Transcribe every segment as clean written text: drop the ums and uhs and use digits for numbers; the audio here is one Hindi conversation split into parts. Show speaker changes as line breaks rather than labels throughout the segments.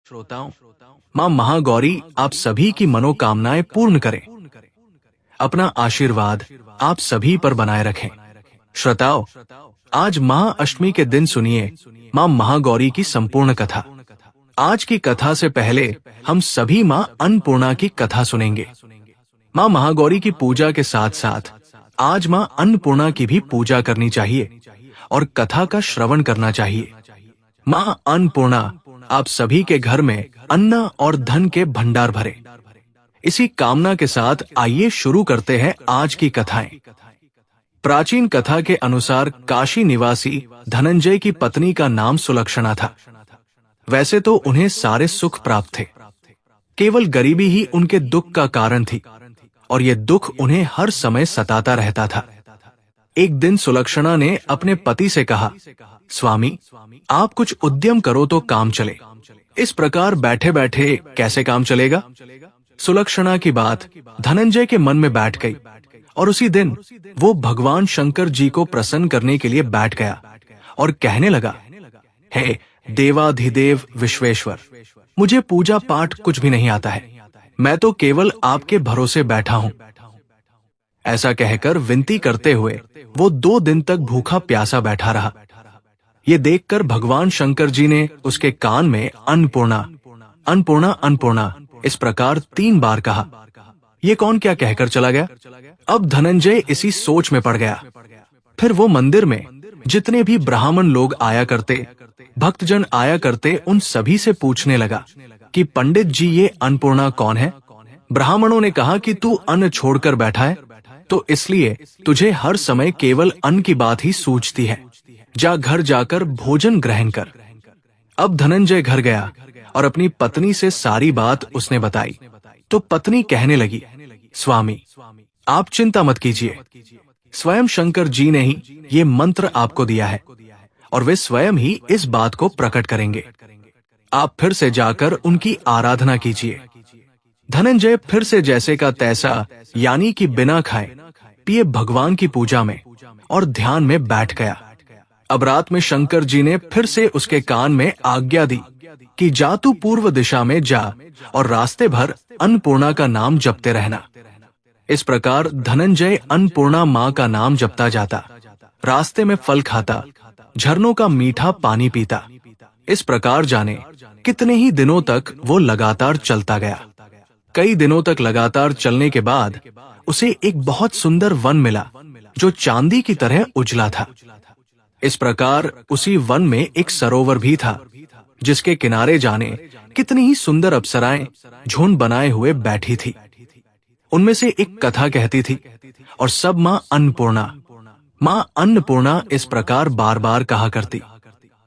श्रोताओं, मां महागौरी आप सभी की मनोकामनाएं पूर्ण करें। अपना आशीर्वाद आप सभी पर बनाए रखें। श्रोताओं, आज महाअष्टमी के दिन सुनिए मां महागौरी की संपूर्ण कथा। आज की कथा से पहले हम सभी मां अन्नपूर्णा की कथा सुनेंगे। मां महागौरी की पूजा के साथ साथ आज मां अन्नपूर्णा की भी पूजा करनी चाहिए और कथा का श्रवण करना चाहिए। मां अन्नपूर्णा आप सभी के घर में अन्न और धन के भंडार भरे। इसी कामना के साथ आइए शुरू करते हैं आज की कथाएं। प्राचीन कथा के अनुसार काशी निवासी धनंजय की पत्नी का नाम सुलक्षणा था। वैसे तो उन्हें सारे सुख प्राप्त थे, केवल गरीबी ही उनके दुख का कारण थी और ये दुख उन्हें हर समय सताता रहता था। एक दिन सुलक्षणा ने अपने पति से कहा, स्वामी, आप कुछ उद्यम करो तो काम चले। इस प्रकार बैठे बैठे कैसे काम चलेगा? सुलक्षणा की बात धनंजय के मन में बैठ गई और उसी दिन वो भगवान शंकर जी को प्रसन्न करने के लिए बैठ गया और कहने लगा, हे देवाधिदेव विश्वेश्वर, मुझे पूजा पाठ कुछ भी नहीं आता है, मैं तो केवल आपके भरोसे बैठा हूं। ऐसा कहकर विनती करते हुए वो 2 दिन तक भूखा प्यासा बैठा रहा। ये देखकर भगवान शंकर जी ने उसके कान में अन्नपूर्णा अन्नपूर्णा अन्नपूर्णा इस प्रकार 3 बार कहा। ये कौन क्या कहकर चला गया? अब धनंजय इसी सोच में पड़ गया। फिर वो मंदिर में जितने भी ब्राह्मण लोग आया करते, भक्तजन आया करते, उन सभी से पूछने लगा कि पंडित जी, ये अन्नपूर्णा कौन है? ब्राह्मणों ने कहा कि तू अन्न छोड़कर बैठा है, तो इसलिए तुझे हर समय केवल अन्न की बात ही सूझती है। जा घर जाकर भोजन ग्रहण कर। अब धनंजय घर गया और अपनी पत्नी से सारी बात उसने बताई। तो पत्नी कहने लगी, स्वामी, आप चिंता मत कीजिए, स्वयं शंकर जी ने ही ये मंत्र आपको दिया है और वे स्वयं ही इस बात को प्रकट करेंगे। आप फिर से जाकर उनकी आराधना कीजिए। धनंजय फिर से जैसे का तैसा, यानी कि बिना खाए पिए भगवान की पूजा में और ध्यान में बैठ गया। अब रात में शंकर जी ने फिर से उसके कान में आज्ञा दी कि जा तू पूर्व दिशा में जा और रास्ते भर अन्नपूर्णा का नाम जपते रहना। इस प्रकार धनंजय अन्नपूर्णा माँ का नाम जपता जाता, रास्ते में फल खाता, झरनों का मीठा पानी पीता। इस प्रकार जाने कितने ही दिनों तक वो लगातार चलता गया। कई दिनों तक लगातार चलने के बाद उसे एक बहुत सुंदर वन मिला जो चांदी की तरह उजला था। इस प्रकार उसी वन में एक सरोवर भी था जिसके किनारे जाने कितनी ही सुंदर अप्सराएं झुंड बनाए हुए बैठी थी। उनमें से एक कथा कहती थी और सब मां अन्नपूर्णा इस प्रकार बार बार कहा करती।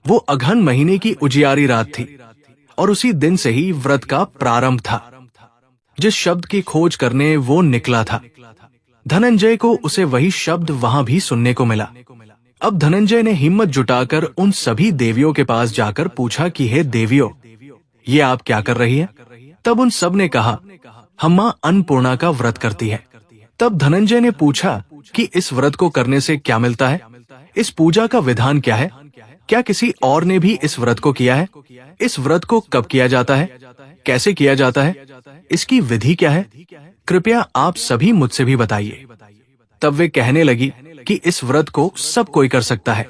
वो अघन महीने की उजियारी रात थी और उसी दिन से ही व्रत का प्रारंभ था। जिस शब्द की खोज करने वो निकला था, धनंजय को उसे वही शब्द वहां भी सुनने को मिला। अब धनंजय ने हिम्मत जुटाकर उन सभी देवियों के पास जाकर पूछा कि हे देवियों, ये आप क्या कर रही हैं? तब उन सब ने कहा, हम मां अन्नपूर्णा का व्रत करती है। तब धनंजय ने पूछा कि इस व्रत को करने से क्या मिलता है? इस पूजा का विधान क्या है? क्या किसी और ने भी इस व्रत को किया है? इस व्रत को कब किया जाता है? कैसे किया जाता है? इसकी विधि क्या है? कृपया आप सभी मुझसे भी बताइए। तब वे कहने लगी कि इस व्रत को सब कोई कर सकता है।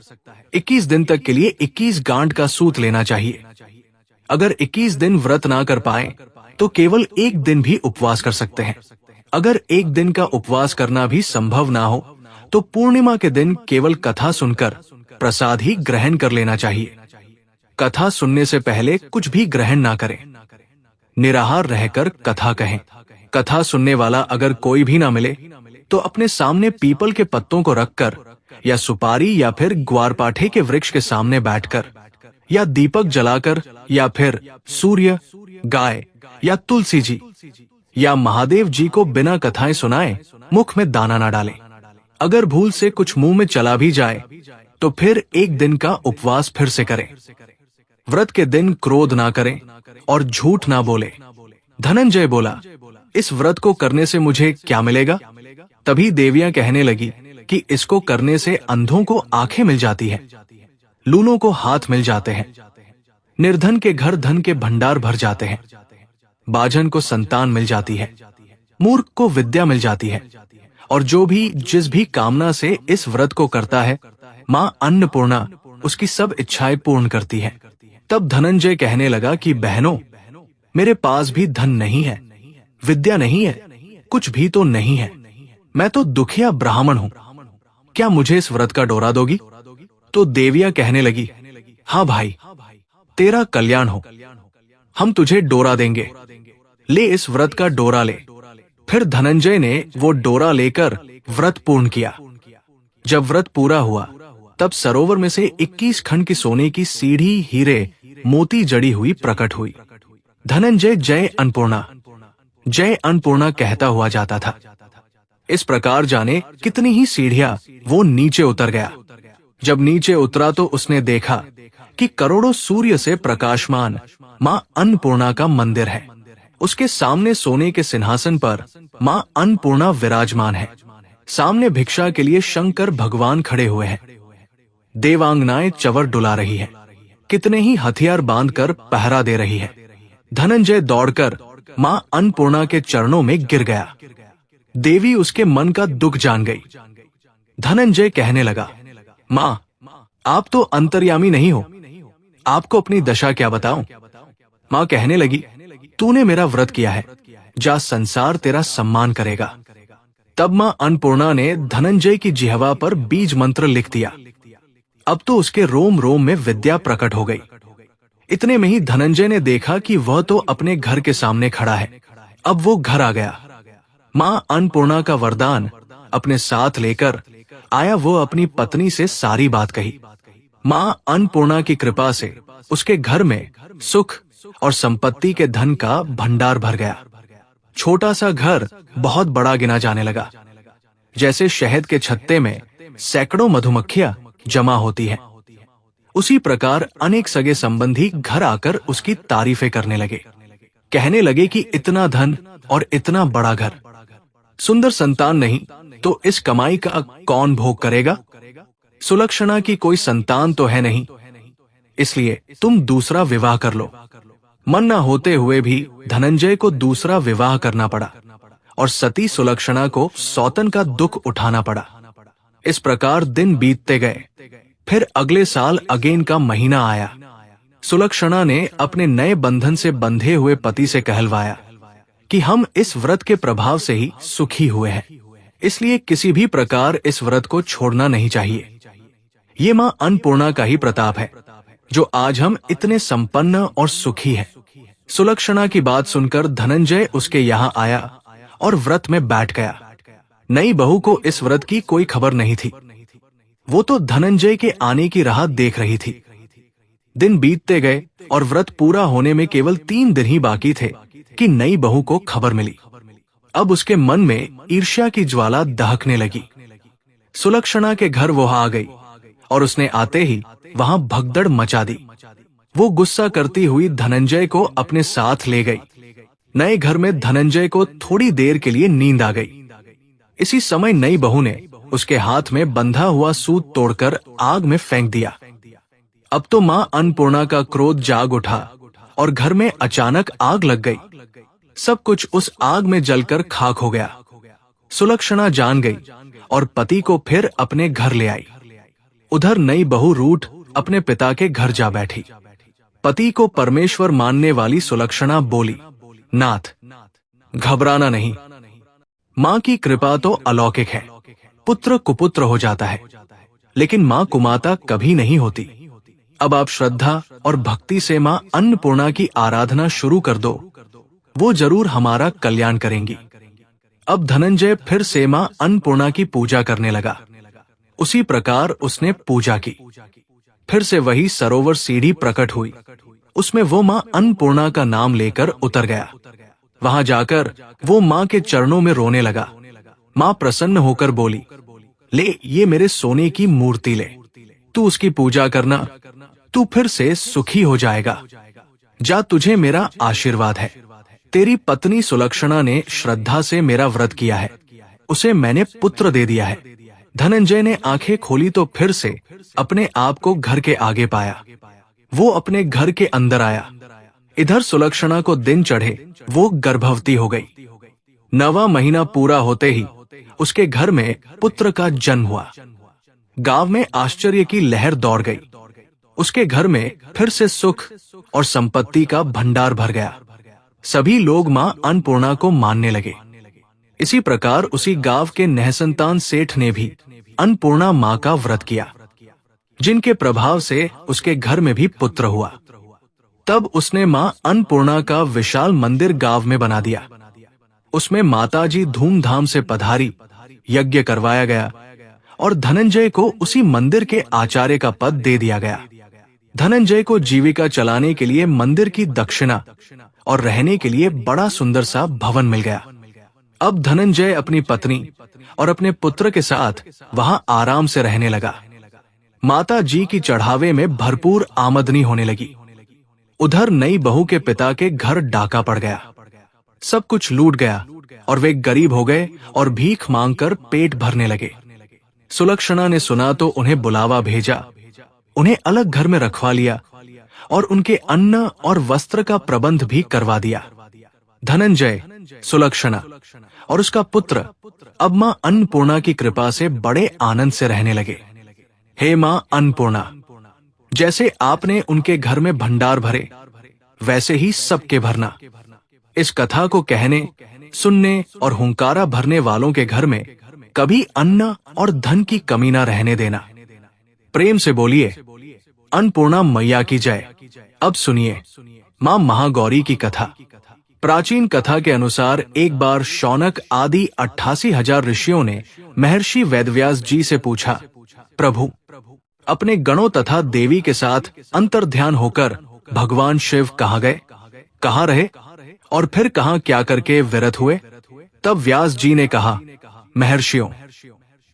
21 दिन तक के लिए 21 गांठ का सूत लेना चाहिए। अगर 21 दिन व्रत ना कर पाए तो केवल 1 दिन भी उपवास कर सकते हैं। अगर 1 दिन का उपवास करना भी संभव ना हो तो पूर्णिमा के दिन केवल कथा सुनकर प्रसाद ही ग्रहण कर लेना चाहिए। कथा सुनने से पहले कुछ भी ग्रहण ना करें। निराहार रहकर कथा कहें। कथा सुनने वाला अगर कोई भी ना मिले तो अपने सामने पीपल के पत्तों को रखकर या सुपारी या फिर ग्वारपाठे के वृक्ष के सामने बैठकर या दीपक जलाकर या फिर सूर्य, गाय या तुलसी जी या महादेव जी को बिना कथाएं सुनाए मुख में दाना ना डालें। अगर भूल से कुछ मुंह में चला भी जाए तो फिर 1 दिन का उपवास फिर से करें। व्रत के दिन क्रोध ना करें और झूठ ना बोले। धनंजय बोला, इस व्रत को करने से मुझे क्या मिलेगा? तभी देवियां कहने लगी कि इसको करने से अंधों को आंखें मिल जाती हैं, लूलों को हाथ मिल जाते हैं, निर्धन के घर धन के भंडार भर जाते हैं, बाझन को संतान मिल जाती है, मूर्ख को विद्या मिल जाती है, और जो भी जिस भी कामना से इस व्रत को करता है, माँ अन्नपूर्णा उसकी सब इच्छाएं पूर्ण करती है। तब धनंजय कहने लगा कि बहनों, मेरे पास भी धन नहीं है, विद्या नहीं है, कुछ भी तो नहीं है, मैं तो दुखिया ब्राह्मण हूँ, क्या मुझे इस व्रत का डोरा दोगी? तो देवियां कहने लगी, हाँ भाई, तेरा कल्याण हो, हम तुझे डोरा देंगे, ले इस व्रत का डोरा ले। फिर धनंजय ने वो डोरा लेकर व्रत पूर्ण किया। जब व्रत पूरा हुआ तब सरोवर में से 21 खंड की सोने की सीढ़ी, हीरे, मोती जड़ी हुई प्रकट हुई। धनंजय जय अन्नपूर्णा कहता हुआ जाता था। इस प्रकार जाने कितनी ही सीढ़ियां वो नीचे उतर गया। जब नीचे उतरा तो उसने देखा कि करोड़ों सूर्य से प्रकाशमान माँ अन्नपूर्णा का मंदिर है। उसके सामने सोने के सिंहासन पर माँ अन्नपूर्णा विराजमान है। सामने भिक्षा के लिए शंकर भगवान खड़े हुए हैं। देवांगनाएं चवर डुला रही है, कितने ही हथियार बांधकर पहरा दे रही है। धनंजय दौड़कर माँ अन्नपूर्णा के चरणों में गिर गया। देवी उसके मन का दुख जान गई। धनंजय कहने लगा, माँ, आप तो अंतर्यामी नहीं हो, आपको अपनी दशा क्या बताऊं? माँ कहने लगी, तूने मेरा व्रत किया है, जा संसार तेरा सम्मान करेगा। तब माँ अन्नपूर्णा ने धनंजय की जिह्वा पर बीज मंत्र लिख दिया। अब तो उसके रोम रोम में विद्या प्रकट हो गई। इतने में ही धनंजय ने देखा कि वह तो अपने घर के सामने खड़ा है। अब वो घर आ गया। माँ अन्नपूर्णा का वरदान अपने साथ लेकर आया। वो अपनी पत्नी से सारी बात कही। माँ अन्नपूर्णा की कृपा से उसके घर में सुख और संपत्ति के धन का भंडार भर गया। छोटा सा घर बहुत बड़ा गिना जाने लगा। जैसे शहद के छत्ते में सैकड़ों मधुमक्खियां जमा होती हैं, उसी प्रकार अनेक सगे संबंधी घर आकर उसकी तारीफें करने लगे। कहने लगे कि इतना धन और इतना बड़ा घर, सुंदर संतान नहीं तो इस कमाई का कौन भोग करेगा? सुलक्षणा की कोई संतान तो है नहीं, इसलिए तुम दूसरा विवाह कर लो। मन न होते हुए भी धनंजय को दूसरा विवाह करना पड़ा और सती सुलक्षणा को सौतन का दुख उठाना पड़ा। इस प्रकार दिन बीतते गए। फिर अगले साल अगेन का महीना आया। सुलक्षणा ने अपने नए बंधन से बंधे हुए पति से कहलवाया कि हम इस व्रत के प्रभाव से ही सुखी हुए हैं, इसलिए किसी भी प्रकार इस व्रत को छोड़ना नहीं चाहिए। ये माँ अन्नपूर्णा का ही प्रताप है जो आज हम इतने संपन्न और सुखी हैं। सुलक्षणा की बात सुनकर धनंजय उसके यहाँ आया और व्रत में बैठ गया। नई बहू को इस व्रत की कोई खबर नहीं थी। वो तो धनंजय के आने की राह देख रही थी। दिन बीतते गए और व्रत पूरा होने में केवल 3 दिन ही बाकी थे कि नई बहू को खबर मिली। अब उसके मन में ईर्ष्या की ज्वाला दहकने लगी। सुलक्षणा के घर वो आ गई और उसने आते ही वहां भगदड़ मचा दी। वो गुस्सा करती हुई धनंजय को अपने साथ ले गई। नए घर में धनंजय को थोड़ी देर के लिए नींद आ गई। इसी समय नई बहू ने उसके हाथ में बंधा हुआ सूत तोड़कर आग में फेंक दिया। अब तो माँ अन्नपूर्णा का क्रोध जाग उठा और घर में अचानक आग लग गई। सब कुछ उस आग में जलकर खाक हो गया। सुलक्षणा जान गई और पति को फिर अपने घर ले आई। उधर नई बहू रूठ अपने पिता के घर जा बैठी। पति को परमेश्वर मानने वाली सुलक्षणा बोली, नाथ, घबराना नहीं, माँ की कृपा तो अलौकिक है। पुत्र कुपुत्र हो जाता है, लेकिन माँ कुमाता कभी नहीं होती। अब आप श्रद्धा और भक्ति से माँ अन्नपूर्णा की आराधना शुरू कर दो, वो जरूर हमारा कल्याण करेंगी। अब धनंजय फिर से माँ अन्नपूर्णा की पूजा करने लगा। उसी प्रकार उसने पूजा की। फिर से वही सरोवर सीढ़ी प्रकट हुई। उसमें वो माँ अन्नपूर्णा का नाम लेकर उतर गया। वहां जाकर वो माँ के चरणों में रोने लगा। माँ प्रसन्न होकर बोली, ले ये मेरे सोने की मूर्ति ले, तू उसकी पूजा करना, तू फिर से सुखी हो जाएगा। जा, तुझे मेरा आशीर्वाद है। तेरी पत्नी सुलक्षणा ने श्रद्धा से मेरा व्रत किया है, उसे मैंने पुत्र दे दिया है। धनंजय ने आंखें खोली तो फिर से अपने आप को घर के आगे पाया। वो अपने घर के अंदर आया। इधर सुलक्षणा को दिन चढ़े वो गर्भवती हो गई। 9वां महीना पूरा होते ही उसके घर में पुत्र का जन्म हुआ। गांव में आश्चर्य की लहर दौड़ गई। उसके घर में फिर से सुख और संपत्ति का भंडार भर गया। सभी लोग मां अन्नपूर्णा को मानने लगे। इसी प्रकार उसी गांव के निःसंतान सेठ ने भी अन्नपूर्णा मां का व्रत किया, जिनके प्रभाव से उसके घर में भी पुत्र हुआ। तब उसने मां अन्नपूर्णा का विशाल मंदिर गांव में बना दिया। उसमें माताजी धूमधाम से पधारी, यज्ञ करवाया गया और धनंजय को उसी मंदिर के आचार्य का पद दे दिया गया। धनंजय को जीविका चलाने के लिए मंदिर की दक्षिणा और रहने के लिए बड़ा सुंदर सा भवन मिल गया। अब धनंजय अपनी पत्नी और अपने पुत्र के साथ वहां आराम से रहने लगा। माता जी की चढ़ावे में भरपूर आमदनी होने लगी। उधर नई बहू के पिता के घर डाका पड़ गया। सब कुछ लूट गया और वे गरीब हो गए और भीख मांगकर पेट भरने लगे। सुलक्षणा ने सुना तो उन्हें बुलावा भेजा, उन्हें अलग घर में रखवा लिया और उनके अन्न और वस्त्र का प्रबंध भी करवा दिया। धनंजय, सुलक्षणा और उसका पुत्र अब मां अन्नपूर्णा की कृपा से बड़े आनंद से रहने लगे। हे मां अन्नपूर्णा, जैसे आपने उनके घर में भंडार भरे, वैसे ही सबके भरना। इस कथा को कहने, सुनने और हुंकारा भरने वालों के घर में कभी अन्न और धन की कमी न रहने देना। प्रेम से बोलिए, अन्नपूर्णा मैया की जय। अब सुनिए मां महागौरी की कथा। प्राचीन कथा के अनुसार एक बार शौनक आदि 88,000 ऋषियों ने महर्षि वेदव्यास जी से पूछा, प्रभु, अपने गणों तथा देवी के साथ अंतर्ध्यान होकर भगवान शिव कहाँ गए, कहाँ रहे और फिर कहाँ क्या करके विरत हुए? तब व्यास जी ने कहा, महर्षियों,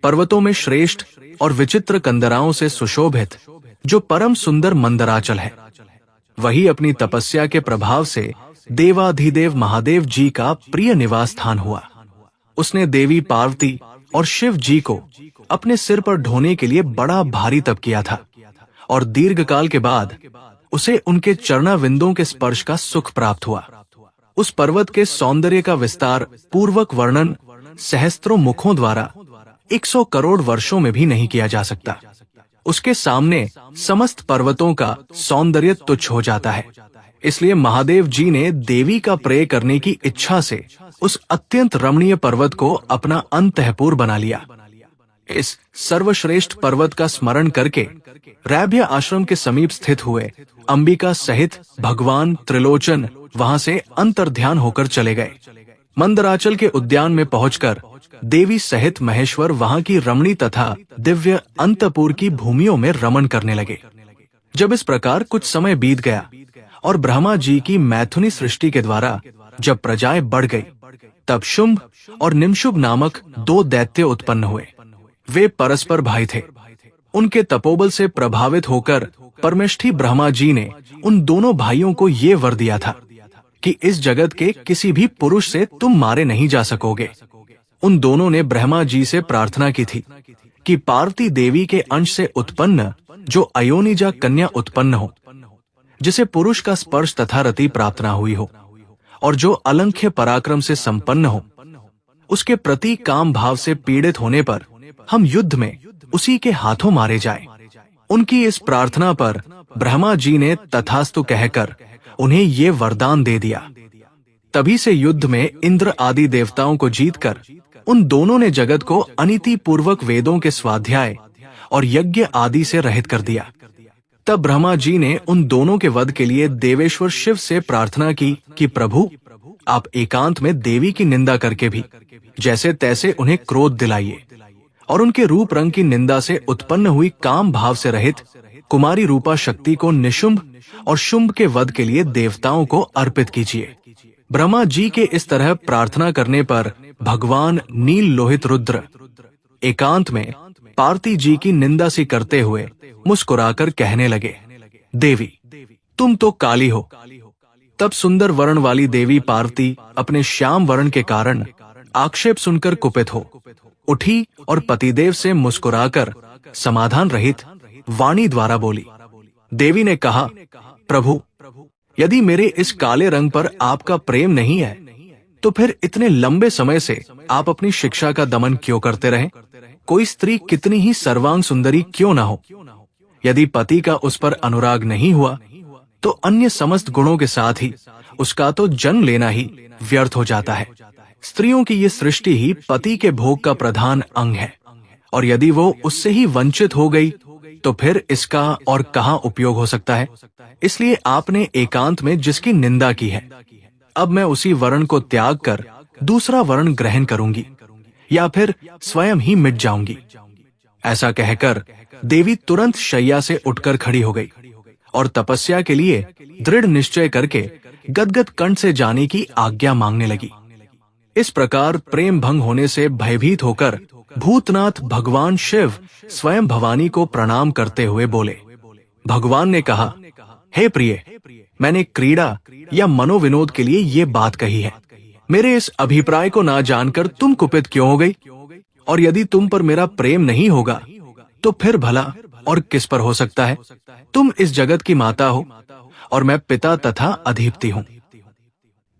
पर्वतों में श्रेष्ठ और विचित्र कंदराओं से सुशोभित जो परम सुंदर मंदराचल है, वही अपनी तपस्या के प्रभाव से देवाधिदेव महादेव जी का प्रिय निवास स्थान हुआ। उसने देवी पार्वती और शिव जी को अपने सिर पर ढोने के लिए बड़ा भारी तप किया था और दीर्घकाल के बाद उसे उनके चरणाविंदों के स्पर्श का सुख प्राप्त हुआ। उस पर्वत के सौंदर्य का विस्तार पूर्वक वर्णन सहस्त्रों मुखों द्वारा 100 करोड़ वर्षों में भी नहीं किया जा सकता। उसके सामने समस्त पर्वतों का सौंदर्य तुच्छ हो जाता है। इसलिए महादेव जी ने देवी का प्रेय करने की इच्छा से उस अत्यंत रमणीय पर्वत को अपना अंतःपुर बना लिया। इस सर्वश्रेष्ठ पर्वत का स्मरण करके रैभ्य आश्रम के समीप स्थित हुए अंबिका सहित भगवान त्रिलोचन वहां से अंतर्ध्यान होकर चले गए। मंदराचल के उद्यान में पहुंचकर देवी सहित महेश्वर वहां की रमणी तथा दिव्य अंतपुर की भूमियों में रमण करने लगे। जब इस प्रकार कुछ समय बीत गया और ब्रह्मा जी की मैथुनी सृष्टि के द्वारा जब प्रजाएं बढ़ गई, तब शुंभ और निमशुभ नामक 2 दैत्य उत्पन्न हुए। वे परस्पर भाई थे। उनके तपोबल से प्रभावित होकर परमेष्ठी ब्रह्मा जी ने उन दोनों भाइयों को ये वर दिया था कि इस जगत के किसी भी पुरुष से तुम मारे नहीं जा सकोगे। उन दोनों ने ब्रह्मा जी से प्रार्थना की थी कि पार्वती देवी के अंश से उत्पन्न जो अयोनिजा कन्या उत्पन्न हो, जिसे पुरुष का स्पर्श तथा रति प्राप्त न हुई हो और जो अलंघ्य पराक्रम से संपन्न हो, उसके प्रति काम भाव से पीड़ित होने पर हम युद्ध में उसी के हाथों मारे जाएं। उनकी इस प्रार्थना पर ब्रह्मा जी ने तथास्तु कहकर उन्हें ये वरदान दे दिया। तभी से युद्ध में इंद्र आदि देवताओं को जीतकर उन दोनों ने जगत को अनीति पूर्वक वेदों के स्वाध्याय और यज्ञ आदि से रहित कर दिया। तब ब्रह्मा जी ने उन दोनों के वध के लिए देवेश्वर शिव से प्रार्थना की कि प्रभु, आप एकांत में देवी की निंदा करके भी जैसे तैसे उन्हें क्रोध दिलाइए और उनके रूप रंग की निंदा से उत्पन्न हुई काम भाव से रहित कुमारी रूपा शक्ति को निशुंभ और शुंभ के वध के लिए देवताओं को अर्पित कीजिए। ब्रह्मा जी के इस तरह प्रार्थना करने पर भगवान नील लोहित रुद्र एकांत में पार्वती जी की निंदा सी करते हुए मुस्कुराकर कहने लगे, देवी, तुम तो काली हो। तब सुंदर वर्ण वाली देवी पार्वती अपने श्याम वर्ण के कारण आक्षेप सुनकर कुपित हो उठी और पतिदेव से मुस्कुराकर समाधान रहित वाणी द्वारा बोली, देवी ने कहा, प्रभु, यदि मेरे इस काले रंग पर आपका प्रेम नहीं है, तो फिर इतने लंबे समय से आप अपनी शिक्षा का दमन क्यों करते रहे? कोई स्त्री कितनी ही सर्वांग सुंदरी क्यों ना हो, यदि पति का उस पर अनुराग नहीं हुआ, तो अन्य समस्त गुणों के साथ ही उसका तो जन्म लेना ही व्यर्थ हो जाता है। स्त्रियों की ये सृष्टि ही पति के भोग का प्रधान अंग है, और यदि वो उससे ही वंचित हो गई, तो फिर इसका और कहाँ उपयोग हो सकता है? इसलिए आपने एकांत में जिसकी निंदा की है, अब मैं उसी वर्ण को त्याग कर दूसरा वर्ण ग्रहण करूंगी, या फिर स्वयं ही मिट जाऊंगी। ऐसा कहकर देवी तुरंत शैया से उठकर खड़ी हो गई और तपस्या के लिए दृढ़ निश्चय करके गदगद कंठ से जाने की आज्ञा मांगने लगी। इस प्रकार प्रेम भंग होने से भयभीत होकर भूतनाथ भगवान शिव स्वयं भवानी को प्रणाम करते हुए बोले। भगवान ने कहा, हे प्रिय, मैंने क्रीड़ा या मनोविनोद के लिए ये बात कही है। मेरे इस अभिप्राय को ना जानकर तुम कुपित क्यों हो गई? और यदि तुम पर मेरा प्रेम नहीं होगा, तो फिर भला और किस पर हो सकता है? तुम इस जगत की माता हो और मैं पिता तथा अधिपति हूँ।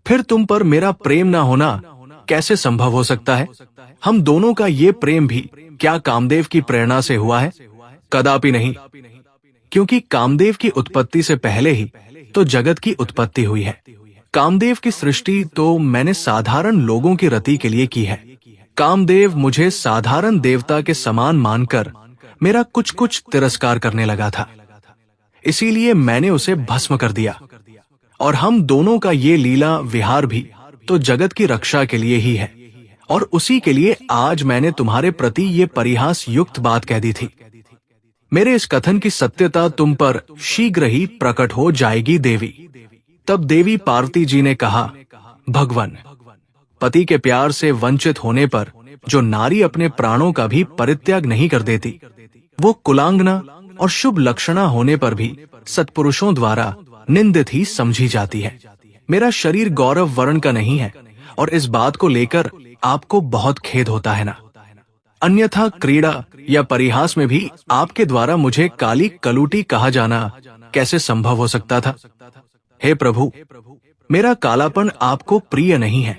फिर तुम पर मेरा प्रेम ना होना कैसे संभव हो सकता है? हम दोनों का ये प्रेम भी क्या कामदेव की प्रेरणा से हुआ है? कदापि नहीं, क्योंकि कामदेव की उत्पत्ति से पहले ही तो जगत की उत्पत्ति हुई है। कामदेव की सृष्टि तो मैंने साधारण लोगों की रति के लिए की है। कामदेव मुझे साधारण देवता के समान मानकर मेरा कुछ कुछ तिरस्कार करने लगा था, इसीलिए मैंने उसे भस्म कर दिया। और हम दोनों का ये लीला विहार भी तो जगत की रक्षा के लिए ही है, और उसी के लिए आज मैंने तुम्हारे प्रति ये परिहास युक्त बात कह दी थी। मेरे इस कथन की सत्यता तुम पर शीघ्र ही प्रकट हो जाएगी देवी। तब देवी पार्वती जी ने कहा, भगवान, पति के प्यार से वंचित होने पर जो नारी अपने प्राणों का भी परित्याग नहीं कर देती, वो कुलांगना और शुभ लक्षणा होने पर भी सत्पुरुषों द्वारा निंदित ही समझी जाती है। मेरा शरीर गौरव वर्ण का नहीं है, और इस बात को लेकर आपको बहुत खेद होता है ना? अन्यथा क्रीड़ा या परिहास में भी आपके द्वारा मुझे काली कलूटी कहा जाना कैसे संभव हो सकता था? हे प्रभु, मेरा कालापन आपको प्रिय नहीं है,